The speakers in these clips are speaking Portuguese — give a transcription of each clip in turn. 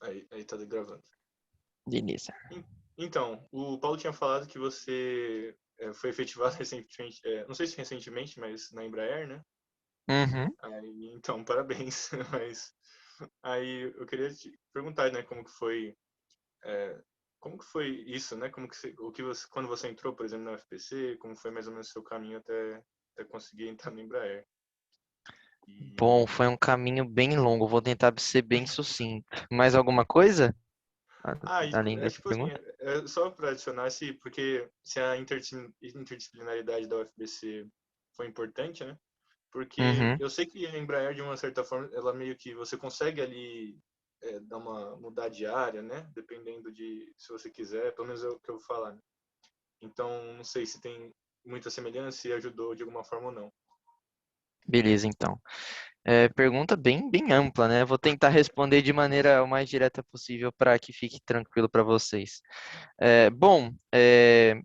Aí tá gravando. Beleza. En- Então, o Paulo tinha falado que você foi efetivado recentemente, não sei se recentemente, mas na Embraer, né? Uhum. Aí, então, parabéns. Mas aí eu queria te perguntar, né, é, como que foi isso, né? Como que o que você, quando você entrou, por exemplo, na UFPC, como foi mais ou menos o seu caminho até conseguir entrar na Embraer? Bom, E foi um caminho bem longo. Vou tentar ser bem sucinto. Mais alguma coisa? Além é dessa tipo assim, pergunta? só para adicionar, porque se a interdisciplinaridade da UFBC foi importante, né? Porque Uhum. eu sei que a Embraer, de uma certa forma, ela meio que você consegue ali dar uma mudar de área, né? Dependendo de se você quiser, pelo menos é o que eu vou falar, né? Então, não sei se tem muita semelhança e ajudou de alguma forma ou não. Beleza, então. Pergunta bem ampla, né? Vou tentar responder de maneira o mais direta possível para que fique tranquilo para vocês.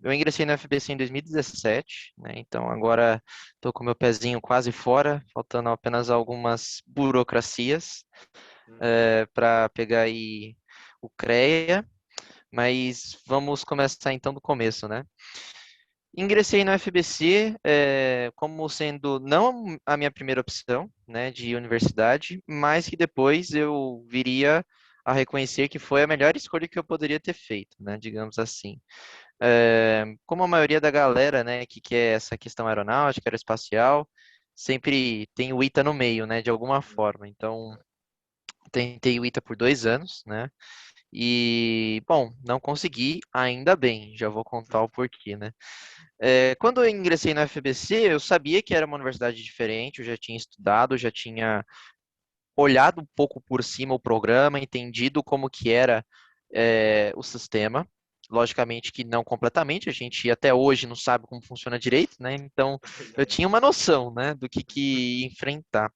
Eu ingressei na FBC em 2017, né? Então agora estou com meu pezinho quase fora, faltando apenas algumas burocracias Uhum. para pegar aí o CREA, mas vamos começar então do começo, né? Ingressei no FBC como sendo não a minha primeira opção, né, de universidade, mas que depois eu viria a reconhecer que foi a melhor escolha que eu poderia ter feito, né, digamos assim. Como a maioria da galera, né, que quer essa questão aeronáutica, aeroespacial, sempre tem o ITA no meio, né, de alguma forma. Então, tentei o ITA por 2 anos, né, e, bom, não consegui, ainda bem, já vou contar o porquê, né. Quando eu ingressei na FBC, eu sabia que era uma universidade diferente, eu já tinha estudado, já tinha olhado um pouco por cima o programa, entendido como que era o sistema. Logicamente que não completamente, a gente até hoje não sabe como funciona direito, né? Então É eu verdade. tinha uma noção, né, do que ia enfrentar.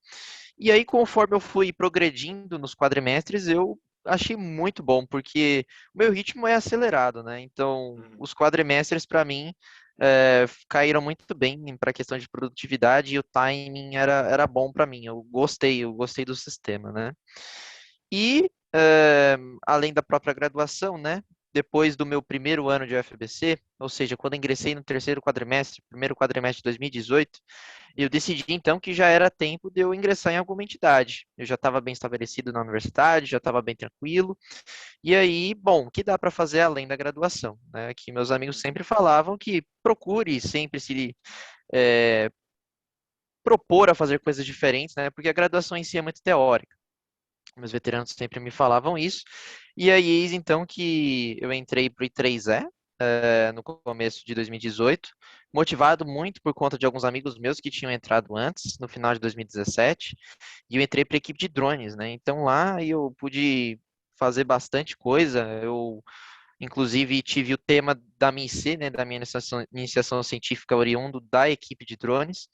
E aí, conforme eu fui progredindo nos quadrimestres, eu achei muito bom, porque o meu ritmo é acelerado, né? Então, Uhum. os quadrimestres, para mim, caíram muito bem para a questão de produtividade e o timing era bom para mim. Eu gostei do sistema, né? E, além da própria graduação, né? Depois do meu primeiro ano de UFBC, ou seja, quando ingressei no terceiro quadrimestre, primeiro quadrimestre de 2018, eu decidi então que já era tempo de eu ingressar em alguma entidade. Eu já estava bem estabelecido na universidade, já estava bem tranquilo. E aí, bom, o que dá para fazer além da graduação? Né? Que meus amigos Uhum. sempre falavam que procure sempre se é, propor a fazer coisas diferentes, né? Porque a graduação em si é muito teórica. Meus veteranos sempre me falavam isso. E aí, eis então que eu entrei para o I3E, no começo de 2018, motivado muito por conta de alguns amigos meus que tinham entrado antes, no final de 2017, e eu entrei para a equipe de drones, né? Então lá eu pude fazer bastante coisa. Eu, inclusive, tive o tema da minha IC, né, da minha iniciação científica oriundo da equipe de drones,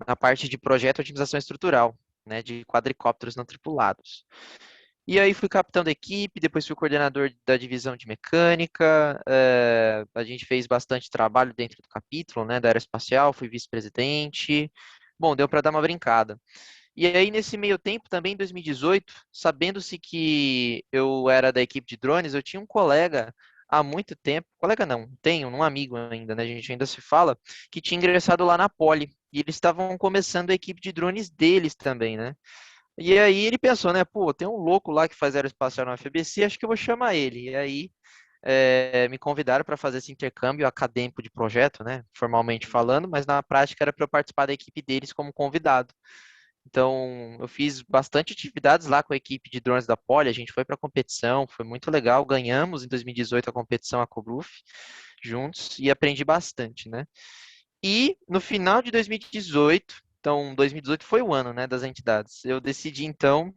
na parte de projeto de otimização estrutural, né, de quadricópteros não tripulados. E aí fui capitão da equipe, depois fui coordenador da divisão de mecânica. A gente fez bastante trabalho dentro do capítulo, né, da aeroespacial, fui vice-presidente. Bom, deu para dar uma brincada. E aí, nesse meio tempo, também em 2018, sabendo-se que eu era da equipe de drones, eu tinha um colega há muito tempo, colega não, tenho um amigo ainda, né, a gente ainda se fala, que tinha ingressado lá na Poli. E eles estavam começando a equipe de drones deles também, né? E aí ele pensou, né? Pô, tem um louco lá que faz aeroespacial na FBC, acho que eu vou chamar ele. E aí me convidaram para fazer esse intercâmbio acadêmico de projeto, né? Formalmente Uhum. falando, mas na prática era para eu participar da equipe deles como convidado. Então, eu fiz bastante atividades lá com a equipe de drones da Poli. A gente foi para a competição, foi muito legal. Ganhamos em 2018 a competição a Cobruf juntos e aprendi bastante, né? E no final de 2018, então 2018 foi o ano, né, das entidades. Eu decidi então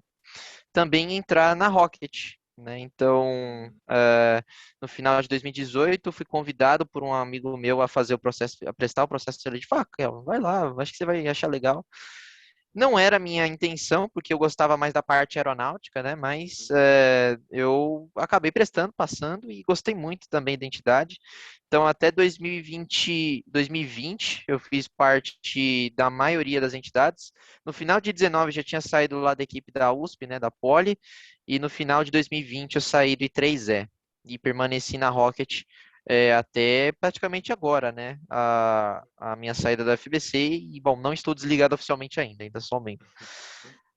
também entrar na Rocket, né? Então, Uhum. no final de 2018, fui convidado por um amigo meu a fazer o processo, a prestar o processo seletivo. Ah, Kel, vai lá, acho que você vai achar legal. Não era a minha intenção, porque eu gostava mais da parte aeronáutica, né? Mas eu acabei prestando, passando e gostei muito também da entidade. Então, até 2020, eu fiz parte da maioria das entidades. No final de 19, já tinha saído lá da equipe da USP, né? Da Poli. E no final de 2020, eu saí do I3E e permaneci na Rocket até praticamente agora, né? A minha saída da FBC e, bom, não estou desligado oficialmente ainda sou membro.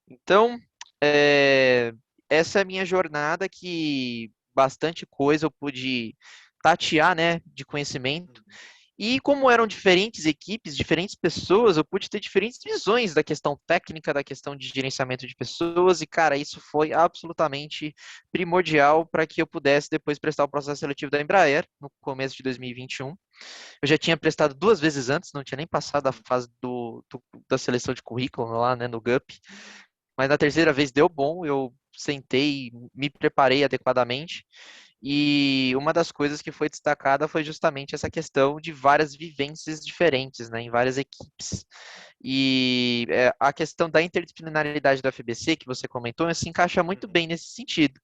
Então, é, essa é a minha jornada que bastante coisa eu pude tatear, né, de conhecimento. E como eram diferentes equipes, diferentes pessoas, eu pude ter diferentes visões da questão técnica, da questão de gerenciamento de pessoas, e, cara, isso foi absolutamente primordial para que eu pudesse depois prestar o processo seletivo da Embraer, no começo de 2021. Eu já tinha prestado duas vezes antes, não tinha nem passado a fase da seleção de currículo lá, né, no GUP, mas na terceira vez deu bom, eu sentei, me preparei adequadamente, e uma das coisas que foi destacada foi justamente essa questão de várias vivências diferentes, né, em várias equipes. E a questão da interdisciplinaridade da FBC, que você comentou, se encaixa muito bem nesse sentido.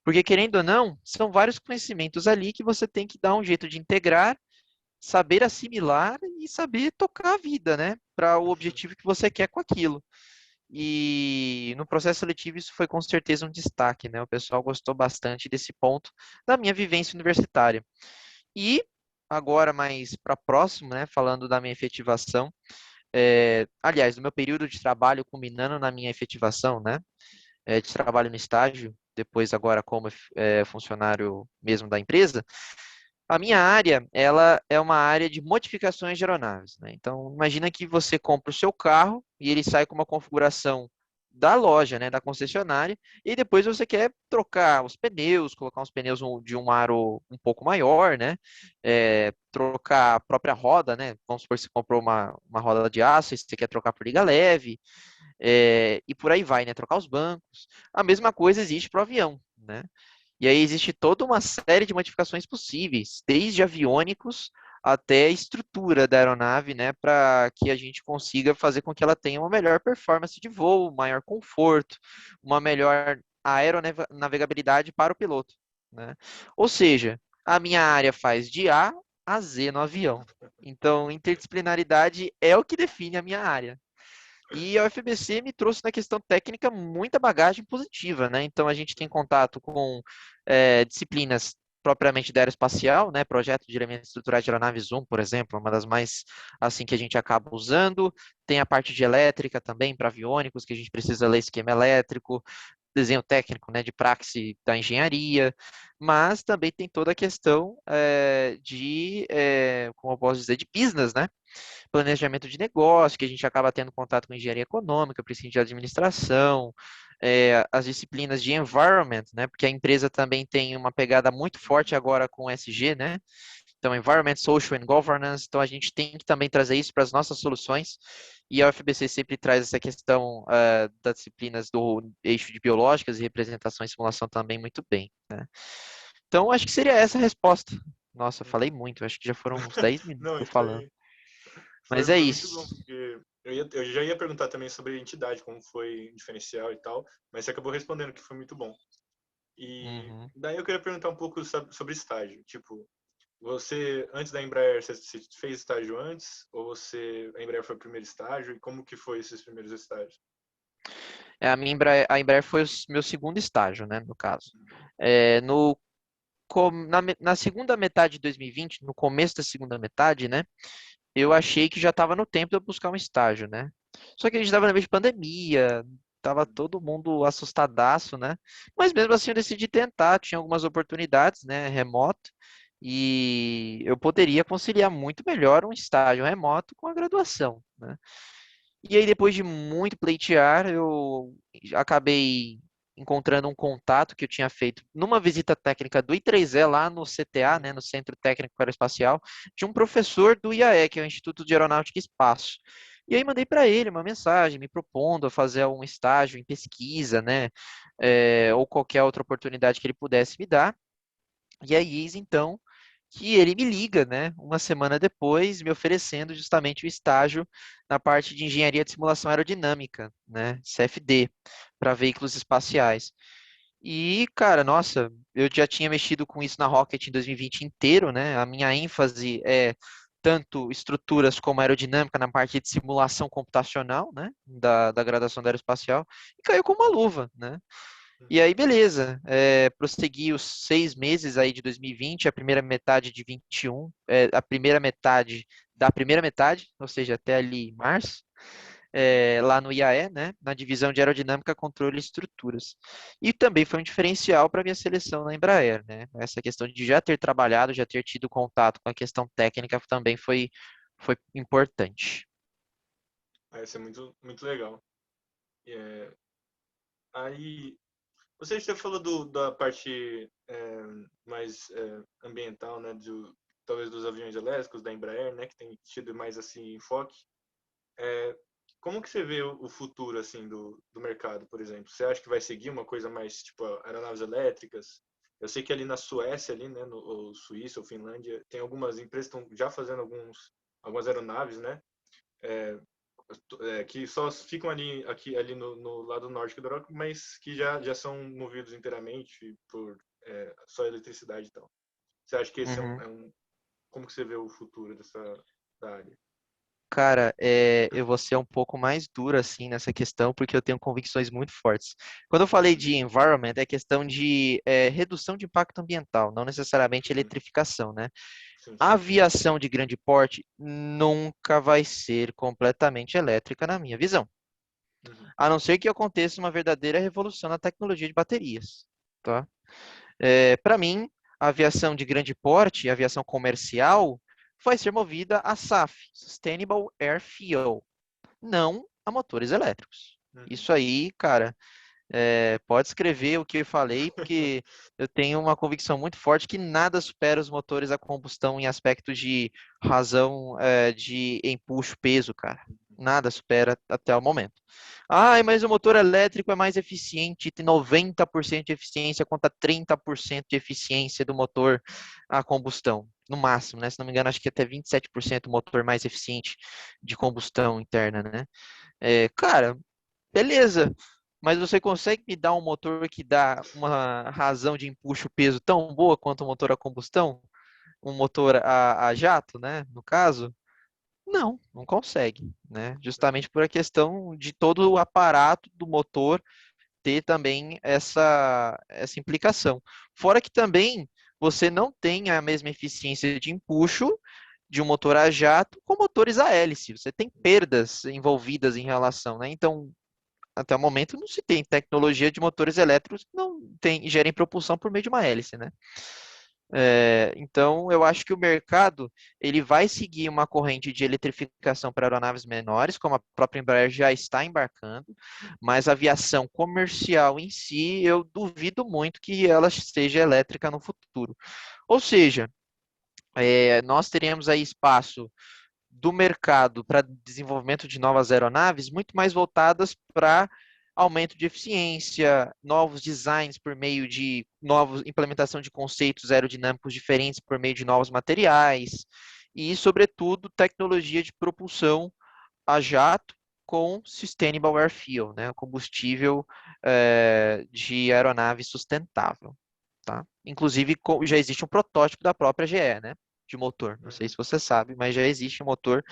Porque, querendo ou não, são vários conhecimentos ali que você tem que dar um jeito de integrar, saber assimilar e saber tocar a vida, né, para o objetivo que você quer com aquilo. E no processo seletivo isso foi com certeza um destaque, né? O pessoal gostou bastante desse ponto da minha vivência universitária. E agora mais para próximo, né? Falando da minha efetivação, aliás, do meu período de trabalho culminando na minha efetivação, né? De trabalho no estágio, depois agora como funcionário mesmo da empresa. A minha área, ela é uma área de modificações de aeronaves, né? Então, imagina que você compra o seu carro e ele sai com uma configuração da loja, né, da concessionária, e depois você quer trocar os pneus, colocar uns pneus de um aro um pouco maior, né? Trocar a própria roda, né? Vamos supor que você comprou uma roda de aço e você quer trocar por liga leve, e por aí vai, né? Trocar os bancos. A mesma coisa existe para o avião, né? E aí existe toda uma série de modificações possíveis, desde aviônicos até a estrutura da aeronave, né, para que a gente consiga fazer com que ela tenha uma melhor performance de voo, maior conforto, uma melhor aeronavegabilidade para o piloto, né? Ou seja, a minha área faz de A a Z no avião. Então, interdisciplinaridade é o que define a minha área. E a UFBC me trouxe na questão técnica muita bagagem positiva, né? Então a gente tem contato com disciplinas propriamente da aeroespacial, né? Projeto de elementos estruturais de aeronaves Zoom, por exemplo, uma das mais assim que a gente acaba usando. Tem a parte de elétrica também para aviônicos, que a gente precisa ler esquema elétrico, desenho técnico, né, de praxe da engenharia, mas também tem toda a questão como eu posso dizer, de business, né? Planejamento de negócio, que a gente acaba tendo contato com engenharia econômica, princípio de administração, as disciplinas de environment, né? Porque a empresa também tem uma pegada muito forte agora com SG, né? Então, Environment, Social and Governance. Então, a gente tem que também trazer isso para as nossas soluções. E a UFBC sempre traz essa questão das disciplinas do eixo de biológicas e representação e simulação também muito bem, né? Então, acho que seria essa a resposta. Nossa, eu falei muito. Acho que já foram uns 10 minutos Não, eu isso falando. aí Mas é foi muito bom, isso. porque eu já ia perguntar também sobre a entidade, como foi diferencial e tal, mas você acabou respondendo que foi muito bom. E Uhum. daí eu queria perguntar um pouco sobre estágio. Tipo, você, antes da Embraer, você fez estágio antes? Ou a Embraer foi o primeiro estágio? E como que foi esses primeiros estágios? A Embraer foi o meu segundo estágio, né, no caso. É, no, na segunda metade de 2020, no começo da segunda metade, né, eu achei que já estava no tempo de eu buscar um estágio, né? Só que a gente estava no meio de pandemia, tava todo mundo assustadaço, né? Mas mesmo assim eu decidi tentar, tinha algumas oportunidades, né, remoto, e eu poderia conciliar muito melhor um estágio remoto com a graduação, né? E aí, depois de muito pleitear, eu acabei encontrando um contato que eu tinha feito numa visita técnica do I3E lá no CTA, né, no Centro Técnico Aeroespacial, de um professor do IAE, que é o Instituto de Aeronáutica e Espaço. E aí mandei para ele uma mensagem me propondo a fazer um estágio em pesquisa, né, ou qualquer outra oportunidade que ele pudesse me dar. E aí, então, que ele me liga, né, uma semana depois, me oferecendo justamente o estágio na parte de engenharia de simulação aerodinâmica, né, CFD, para veículos espaciais. E, cara, nossa, eu já tinha mexido com isso na Rocket em 2020 inteiro, né? A minha ênfase é tanto estruturas como aerodinâmica na parte de simulação computacional, né? Da graduação da aeroespacial, e caiu com uma luva, né? E aí, beleza, prossegui os 6 meses aí de 2020, a primeira metade de 21, a primeira metade da primeira metade, ou seja, até ali março, Uhum. lá no IAE, né, na divisão de aerodinâmica, controle e estruturas. E também foi um diferencial para a minha seleção na Embraer, né? Essa questão de já ter trabalhado, já ter tido contato com a questão técnica também foi importante. Isso é muito, muito legal. É, aí, você já falou da parte mais ambiental, né, talvez dos aviões elétricos da Embraer, né, que tem tido mais assim enfoque. É, como que você vê o futuro assim do mercado, por exemplo? Você acha que vai seguir uma coisa mais tipo aeronaves elétricas? Eu sei que ali na Suécia, ali, né, no ou Suíça ou Finlândia, tem algumas empresas que estão já fazendo algumas aeronaves, né, é, que só ficam ali no lado nórdico da Europa, mas que já são movidos inteiramente por só eletricidade e tal. Você acha que esse Uhum. como que você vê o futuro da área? Cara, eu vou ser um pouco mais duro assim nessa questão, porque eu tenho convicções muito fortes. Quando eu falei Uhum, de environment, é questão de redução de impacto ambiental, não necessariamente uhum, eletrificação, né? sim, A sim. aviação de grande porte nunca vai ser completamente elétrica, na minha visão. Uhum, A não ser que aconteça uma verdadeira revolução na tecnologia de baterias, tá? Para mim, a aviação de grande porte, a aviação comercial, vai ser movida a SAF, Sustainable Air Fuel, não a motores elétricos. uhum. Isso aí, cara, pode escrever o que eu falei, porque eu tenho uma convicção muito forte que nada supera os motores a combustão em aspectos de razão, de empuxo, peso, cara. Nada supera até o momento. Ah, mas o motor elétrico é mais eficiente, tem 90% de eficiência contra 30% de eficiência do motor a combustão, no máximo, né? Se não me engano, acho que até 27% o motor mais eficiente de combustão interna, né? Cara, beleza. Mas você consegue me dar um motor que dá uma razão de empuxo peso tão boa quanto um motor a combustão? Um motor a jato, né? No caso? Não, não consegue, né? Uhum. Justamente por a questão de todo o aparato do motor ter também essa implicação. Fora que também você não tem a mesma eficiência de empuxo de um motor a jato com motores a hélice. Você tem perdas envolvidas em relação, né? Então, até o momento não se tem tecnologia de motores elétricos que não gerem propulsão por meio de uma hélice, né? Então, eu acho que o mercado ele vai seguir uma corrente de eletrificação para aeronaves menores, como a própria Embraer já está embarcando, mas a aviação comercial em si, eu duvido muito que ela seja elétrica no futuro. Ou seja, nós teremos aí espaço do mercado para desenvolvimento de novas aeronaves muito mais voltadas para aumento de eficiência, novos designs por meio de novos implementação de conceitos aerodinâmicos diferentes por meio de novos materiais e, sobretudo, tecnologia de propulsão a jato com Sustainable Air Fuel, né, combustível de aeronave sustentável, tá? Inclusive já existe um protótipo da própria GE, né, de motor. Não sei Uhum. se você sabe, mas já existe um motor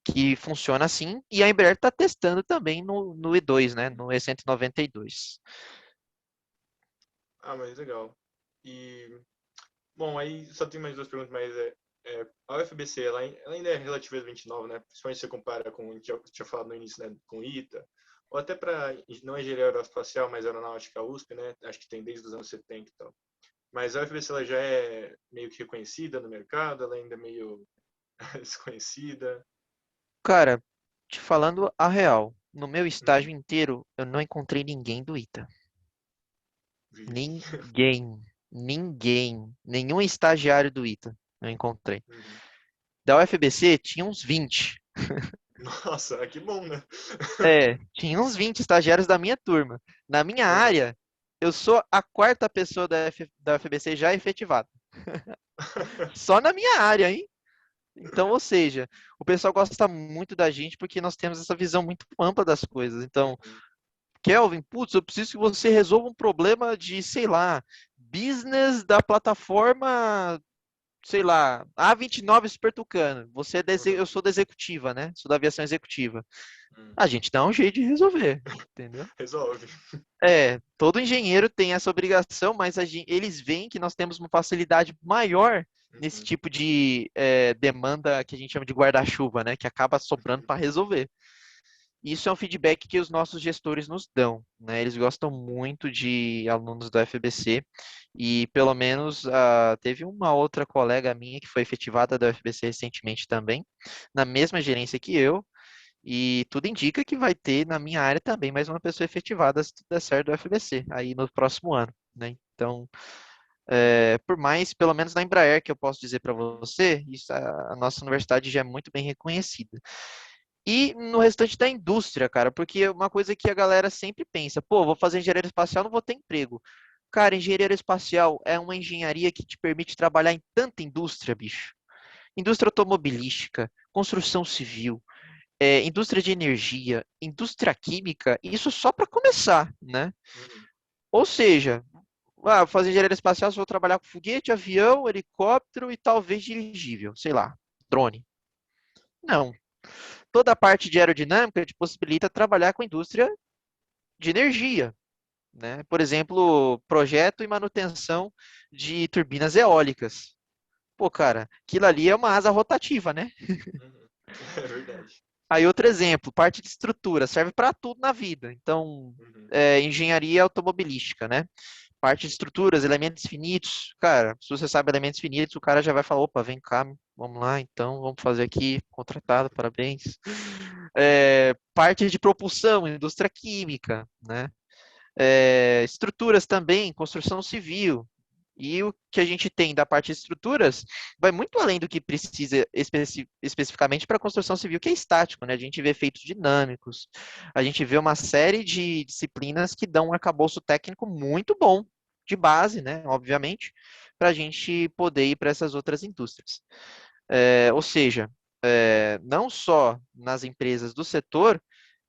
que funciona assim, e a Embraer está testando também no E2, né, no E192. Mas legal. E, bom, aí só tem mais duas perguntas, mas a UFBC, ela ainda é relativamente nova, né? Principalmente se você compara com o que eu tinha falado no início, né? Com o ITA, ou até para, não engenharia aeroespacial, mas aeronáutica USP, né? Acho que tem desde os anos 70 e tal. Mas a UFBC, ela já é meio que reconhecida no mercado, ela ainda é meio desconhecida. Cara, te falando a real, no meu estágio Uhum. inteiro, eu não encontrei ninguém do ITA. Vixe. Ninguém, ninguém, nenhum estagiário do ITA eu encontrei. Uhum. Da UFBC tinha uns 20. Nossa, que bom, né? Tinha uns 20 estagiários da minha turma. Na minha Uhum. área, eu sou a quarta pessoa da UFBC já efetivada. Só na minha área, hein? Então, ou seja, o pessoal gosta muito da gente porque nós temos essa visão muito ampla das coisas. Então, Uhum. Kelvin, putz, eu preciso que você resolva um problema de, sei lá, business da plataforma, sei lá, A29 Super Tucano. Eu Uhum. sou da executiva, né? Sou da aviação executiva. Uhum. A gente dá um jeito de resolver, entendeu? Resolve. Todo engenheiro tem essa obrigação, mas eles veem que nós temos uma facilidade maior nesse Uhum. tipo de demanda que a gente chama de guarda-chuva, né? Que acaba sobrando para resolver. Isso é um feedback que os nossos gestores nos dão, né? Eles gostam muito de alunos do FBC e pelo menos teve uma outra colega minha que foi efetivada da UFBC recentemente também, na mesma gerência que eu, e tudo indica que vai ter na minha área também mais uma pessoa efetivada se tudo der certo do FBC aí no próximo ano, né? Então, por mais, pelo menos na Embraer, que eu posso dizer para Uhum. você, a nossa universidade já é muito bem reconhecida. E no restante da indústria, cara, porque é uma coisa que a galera sempre pensa, pô, vou fazer engenharia espacial, não vou ter emprego. Cara, engenharia espacial é uma engenharia que te permite trabalhar em tanta indústria, bicho. Indústria automobilística, construção civil, indústria de energia, indústria química, isso só para começar, né? Uhum. Ou seja, vou fazer engenharia espacial, só vou trabalhar com foguete, avião, helicóptero e talvez dirigível, sei lá, drone. Não. Toda a parte de aerodinâmica te possibilita trabalhar com a indústria de energia, né? Por exemplo, projeto e manutenção de turbinas eólicas. Pô, cara, aquilo ali é uma asa rotativa, né? Uhum. É verdade. Aí outro exemplo, parte de estrutura, serve para tudo na vida. Então, Uhum. engenharia automobilística, né? Parte de estruturas, elementos finitos. Cara, se você sabe elementos finitos, o cara já vai falar, opa, vem cá, vamos lá, então, vamos fazer aqui, contratado, parabéns. Parte de propulsão, indústria química, né? Estruturas também, construção civil. E o que a gente tem da parte de estruturas vai muito além do que precisa especificamente para a construção civil, que é estático, né? A gente vê efeitos dinâmicos, a gente vê uma série de disciplinas que dão um arcabouço técnico muito bom, de base, né? Obviamente, para a gente poder ir para essas outras indústrias. Ou seja, não só nas empresas do setor,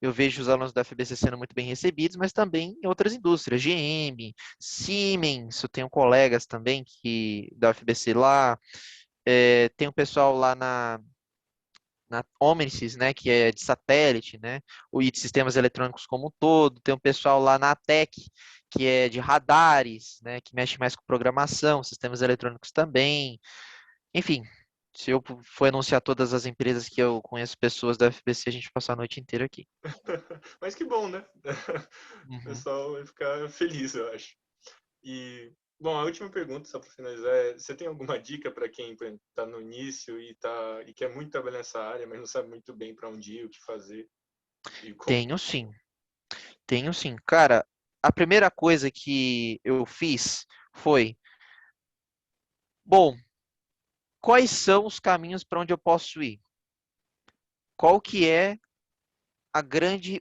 eu vejo os alunos da FBC sendo muito bem recebidos, mas também em outras indústrias, GM, Siemens, eu tenho colegas também da UFBC lá, tem um pessoal lá na Omnisys, né, que é de satélite, né, e de sistemas eletrônicos como um todo, tem um pessoal lá na ATEC, que é de radares, né, que mexe mais com programação, sistemas eletrônicos também, enfim, se eu for anunciar todas as empresas que eu conheço pessoas da FBC, a gente passar a noite inteira aqui. Mas que bom, né? O Uhum. pessoal vai ficar feliz, eu acho. E, bom, a última pergunta, só para finalizar, é: você tem alguma dica para quem está no início e quer muito trabalhar nessa área, mas não sabe muito bem para onde ir, o que fazer e como? Tenho sim, tenho sim. Cara, a primeira coisa que eu fiz foi, bom, quais são os caminhos para onde eu posso ir? Qual que é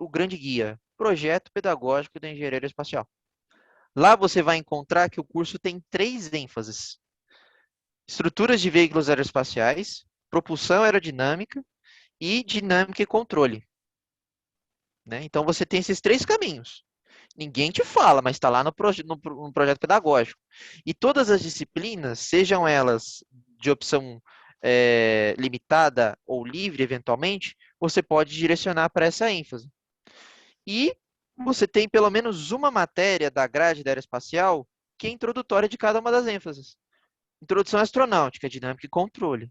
o grande guia? Projeto pedagógico da engenharia espacial. Lá você vai encontrar que o curso tem três ênfases: estruturas de veículos aeroespaciais, propulsão aerodinâmica e dinâmica e controle. Né? Então você tem esses três caminhos. Ninguém te fala, mas está lá no projeto pedagógico. E todas as disciplinas, sejam elas de opção limitada ou livre, eventualmente, você pode direcionar para essa ênfase. E você tem pelo menos uma matéria da grade da aeroespacial que é introdutória de cada uma das ênfases. Introdução astronáutica, dinâmica e controle.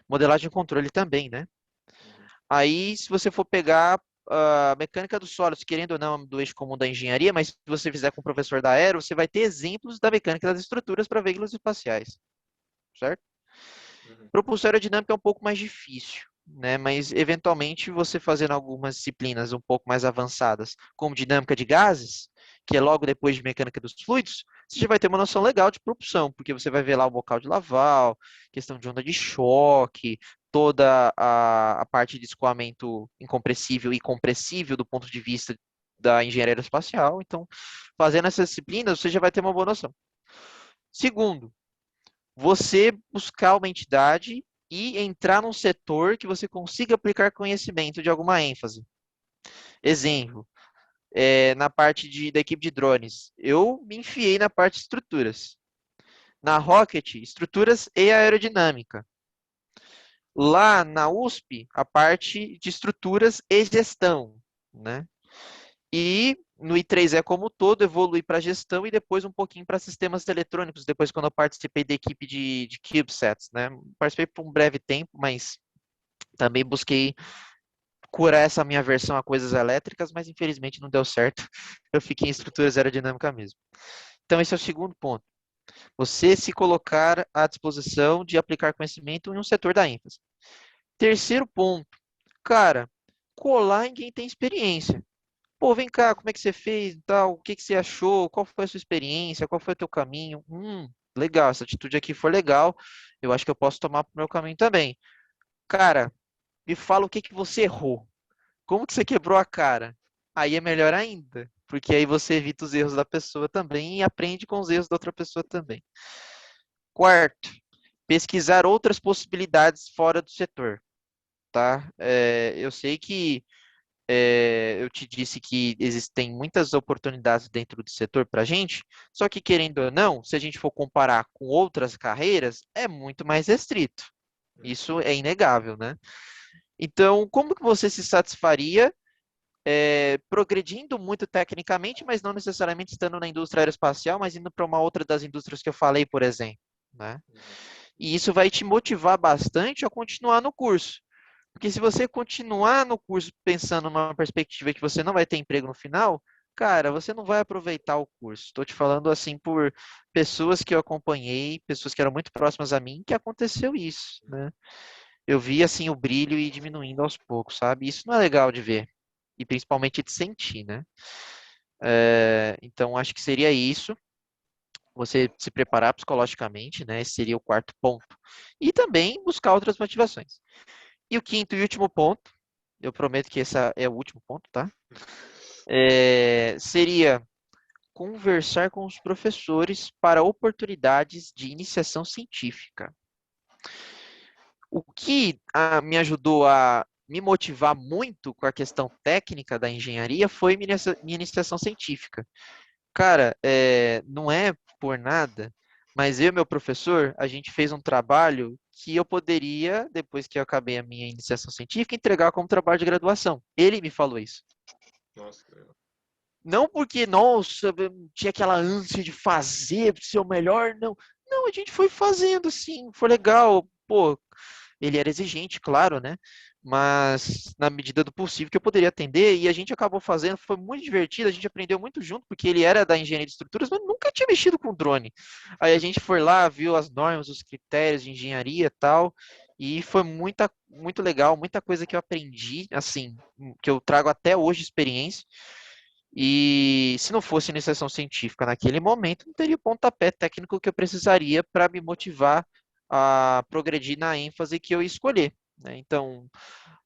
Modelagem e controle também, né? Uhum. Aí, se você for pegar a mecânica dos sólidos, querendo ou não, do eixo comum da engenharia, mas se você fizer com o professor da Aero, você vai ter exemplos da mecânica das estruturas para veículos espaciais, certo? Uhum. Propulsão aerodinâmica é um pouco mais difícil, né? Mas, eventualmente, você fazendo algumas disciplinas um pouco mais avançadas, como dinâmica de gases, que é logo depois de mecânica dos fluidos, você já vai ter uma noção legal de propulsão, porque você vai ver lá o bocal de Laval, questão de onda de choque, toda a parte de escoamento incompressível e compressível do ponto de vista da engenharia aeroespacial. Então, fazendo essas disciplinas, você já vai ter uma boa noção. Segundo, você buscar uma entidade e entrar num setor que você consiga aplicar conhecimento de alguma ênfase. Exemplo, na parte da equipe de drones, eu me enfiei na parte de estruturas. Na Rocket, estruturas e aerodinâmica. Lá na USP, a parte de estruturas e gestão, né? E no I3E como todo, evolui para gestão e depois um pouquinho para sistemas eletrônicos, depois quando eu participei da equipe de CubeSats, né? Participei por um breve tempo, mas também busquei curar essa minha versão a coisas elétricas, mas infelizmente não deu certo. Eu fiquei em estruturas aerodinâmica mesmo. Então esse é o segundo ponto. Você se colocar à disposição de aplicar conhecimento em um setor da ênfase. Terceiro ponto, cara, colar em quem tem experiência. Pô, vem cá, como é que você fez, tal, o que que você achou, qual foi a sua experiência, qual foi o teu caminho? Legal, essa atitude aqui foi legal, eu acho que eu posso tomar pro meu caminho também. Cara, me fala o que que você errou, como que você quebrou a cara? Aí é melhor ainda, porque aí você evita os erros da pessoa também e aprende com os erros da outra pessoa também. Quarto, pesquisar outras possibilidades fora do setor, tá? Eu sei que eu te disse que existem muitas oportunidades dentro do setor para a gente, só que querendo ou não, se a gente for comparar com outras carreiras, é muito mais restrito. Isso é inegável, né? Então, como que você se satisfaria progredindo muito tecnicamente, mas não necessariamente estando na indústria aeroespacial, mas indo para uma outra das indústrias que eu falei, por exemplo, né? E isso vai te motivar bastante a continuar no curso. Porque se você continuar no curso pensando numa perspectiva que você não vai ter emprego no final, cara, você não vai aproveitar o curso. Estou te falando assim por pessoas que eu acompanhei, pessoas que eram muito próximas a mim, que aconteceu isso, né? Eu vi assim o brilho ir diminuindo aos poucos, sabe? Isso não é legal de ver e principalmente de sentir, né? Então acho que seria isso. Você se preparar psicologicamente, né? Esse seria o quarto ponto. E também buscar outras motivações. E o quinto e último ponto, eu prometo que esse é o último ponto, tá? Seria conversar com os professores para oportunidades de iniciação científica. O que me ajudou a me motivar muito com a questão técnica da engenharia foi minha iniciação científica. Cara, não é por nada, mas eu e meu professor, a gente fez um trabalho que eu poderia, depois que eu acabei a minha iniciação científica, entregar como trabalho de graduação. Ele me falou isso. Nossa, que legal. Não porque, nossa, eu tinha aquela ânsia de fazer, ser o melhor, não. Não, a gente foi fazendo, assim, foi legal. Pô, ele era exigente, claro, né? Mas na medida do possível que eu poderia atender, e a gente acabou fazendo, foi muito divertido, a gente aprendeu muito junto, porque ele era da engenharia de estruturas, mas nunca tinha mexido com drone. Aí a gente foi lá, viu as normas, os critérios de engenharia e tal, e foi muito legal, muita coisa que eu aprendi, assim, que eu trago até hoje de experiência. E se não fosse iniciação científica naquele momento, não teria o pontapé técnico que eu precisaria para me motivar a progredir na ênfase que eu ia escolher, né? Então,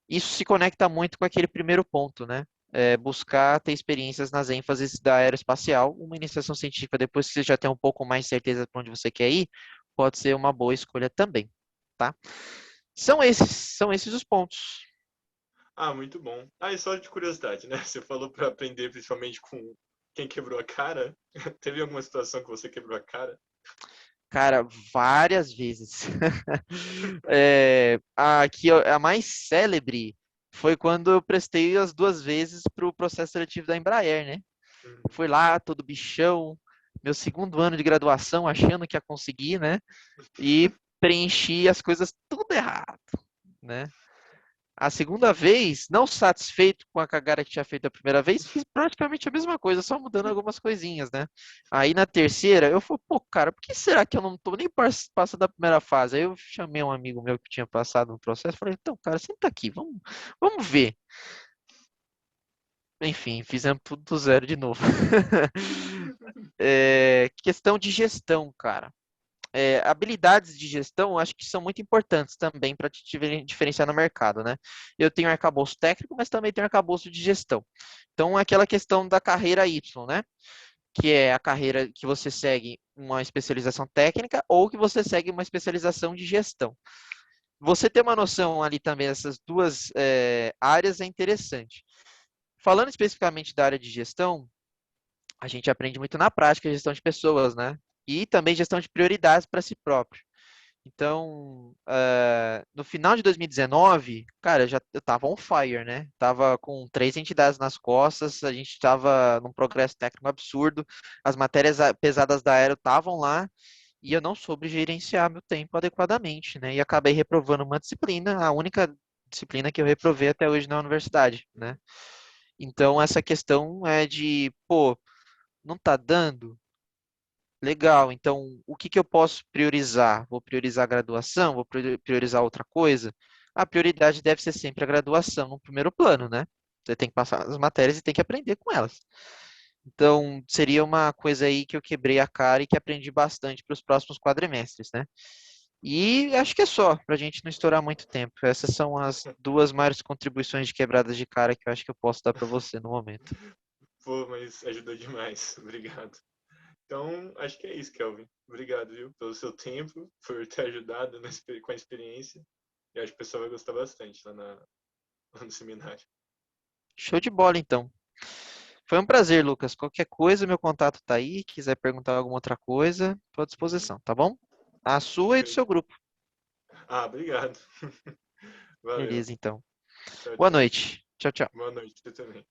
isso se conecta muito com aquele primeiro ponto, né? Buscar ter experiências nas ênfases da aeroespacial. Uma iniciação científica, depois que você já tem um pouco mais certeza para onde você quer ir, pode ser uma boa escolha também, tá? São esses os pontos. Ah, muito bom. Ah, e só de curiosidade, né? Você falou para aprender principalmente com quem quebrou a cara. Teve alguma situação que você quebrou a cara? Cara, várias vezes. A mais célebre foi quando eu prestei as duas vezes para o processo seletivo da Embraer, né? Uhum. Fui lá, todo bichão, meu segundo ano de graduação, achando que ia conseguir, né? E preenchi as coisas tudo errado, né? A segunda vez, não satisfeito com a cagada que tinha feito a primeira vez, fiz praticamente a mesma coisa, só mudando algumas coisinhas, né? Aí na terceira, eu falei, pô, cara, por que será que eu não tô nem passando da primeira fase? Aí eu chamei um amigo meu que tinha passado no processo, falei, então, cara, senta aqui, vamos ver. Enfim, fizemos tudo do zero de novo. Questão de gestão, cara. Habilidades de gestão, acho que são muito importantes também para te diferenciar no mercado, né? Eu tenho arcabouço técnico, mas também tenho arcabouço de gestão. Então, é aquela questão da carreira Y, né? que é a carreira que você segue uma especialização técnica ou que você segue uma especialização de gestão. Você ter uma noção ali também dessas duas áreas é interessante. Falando especificamente da área de gestão, a gente aprende muito na prática a gestão de pessoas, né? E também gestão de prioridades para si próprio. Então, no final de 2019, cara, eu tava on fire, né? Tava com 3 entidades nas costas, a gente tava num progresso técnico absurdo, as matérias pesadas da Aero estavam lá, e eu não soube gerenciar meu tempo adequadamente, né? E acabei reprovando uma disciplina, a única disciplina que eu reprovei até hoje na universidade, né? Então, essa questão é de, pô, não tá dando? Legal, então o que que eu posso priorizar? Vou priorizar a graduação? Vou priorizar outra coisa? A prioridade deve ser sempre a graduação no primeiro plano, né? Você tem que passar as matérias e tem que aprender com elas. Então, seria uma coisa aí que eu quebrei a cara e que aprendi bastante para os próximos quadrimestres, né? E acho que é só, para a gente não estourar muito tempo. Essas são as duas maiores contribuições de quebradas de cara que eu acho que eu posso dar para você no momento. Pô, mas ajudou demais. Obrigado. Então, acho que é isso, Kelvin. Obrigado, viu, pelo seu tempo, por ter ajudado com a experiência. E acho que o pessoal vai gostar bastante lá no seminário. Show de bola, então. Foi um prazer, Lucas. Qualquer coisa, meu contato tá aí. Quiser perguntar alguma outra coisa, estou à Uhum. disposição, tá bom? A sua e do seu grupo. Ah, obrigado. Valeu. Beleza, então. Tchau, Boa tchau. noite. Tchau, tchau. Boa noite, você também.